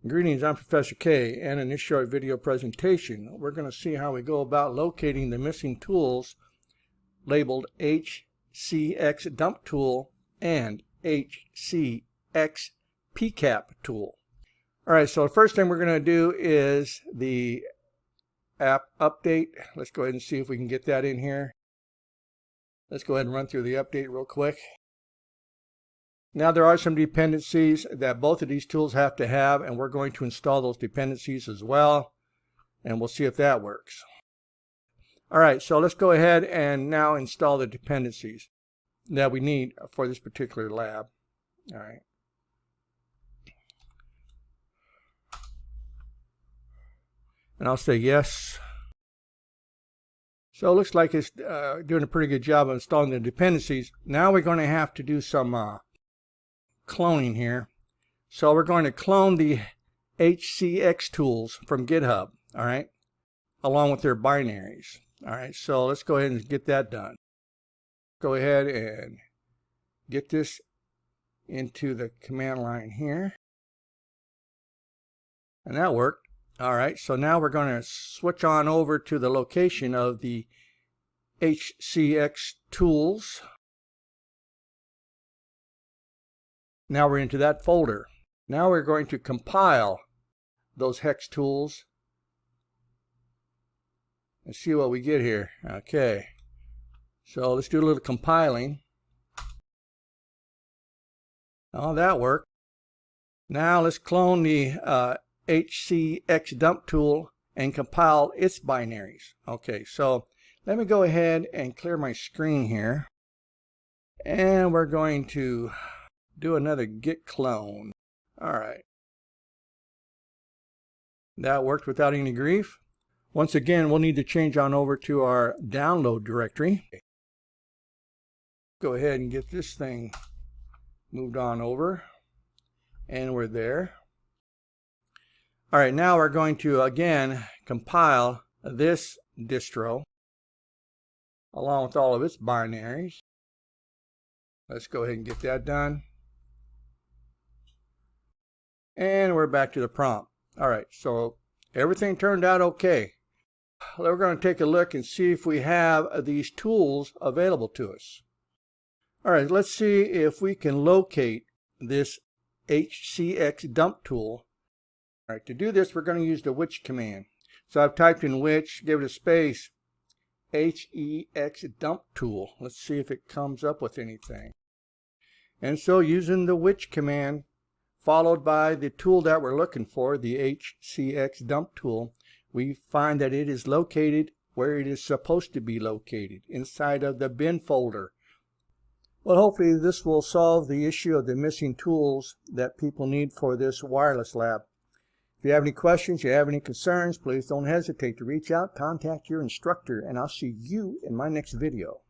Greetings, I'm Professor K, and in this short video presentation we're going to see how we go about locating the missing tools labeled hcxdumptool and hcxpcaptool. Alright, so the first thing we're going to do is the app update. Let's go ahead and see if we can get that in here. Let's go ahead and run through the update real quick. Now there are some dependencies that both of these tools have to have, and we're going to install those dependencies as well, and we'll see if that works. Alright, so let's go ahead and now install the dependencies that we need for this particular lab. Alright. And I'll say yes. So it looks like it's doing a pretty good job of installing the dependencies. Now we're going to have to do some cloning here. So we're going to clone the hcxtools from GitHub, all right, along with their binaries. All right, so let's go ahead and get that done. Go ahead and get this into the command line here. And that worked. All right, so now we're going to switch on over to the location of the hcxtools. Now we're into that folder. Now we're going to compile those hex tools and see what we get here. Okay, so let's do a little compiling. Oh, that worked. Now let's clone the hcxdumptool and compile its binaries. Okay, so let me go ahead and clear my screen here, and we're going to do another git clone. Alright. That worked without any grief. Once again, we'll need to change on over to our download directory. Go ahead and get this thing moved on over. And we're there. Alright, now we're going to again compile this distro along with all of its binaries. Let's go ahead and get that done. And we're back to the prompt. Alright, so everything turned out okay. We're going to take a look and see if we have these tools available to us. Alright, let's see if we can locate this hcxdumptool. Alright, to do this we're going to use the which command. So I've typed in which, give it a space, hcxdumptool. Let's see if it comes up with anything. And so using the which command followed by the tool that we're looking for, the hcxdumptool, we find that it is located where it is supposed to be located, inside of the bin folder. Well, hopefully this will solve the issue of the missing tools that people need for this wireless lab. If you have any questions, you have any concerns, please don't hesitate to reach out, contact your instructor, and I'll see you in my next video.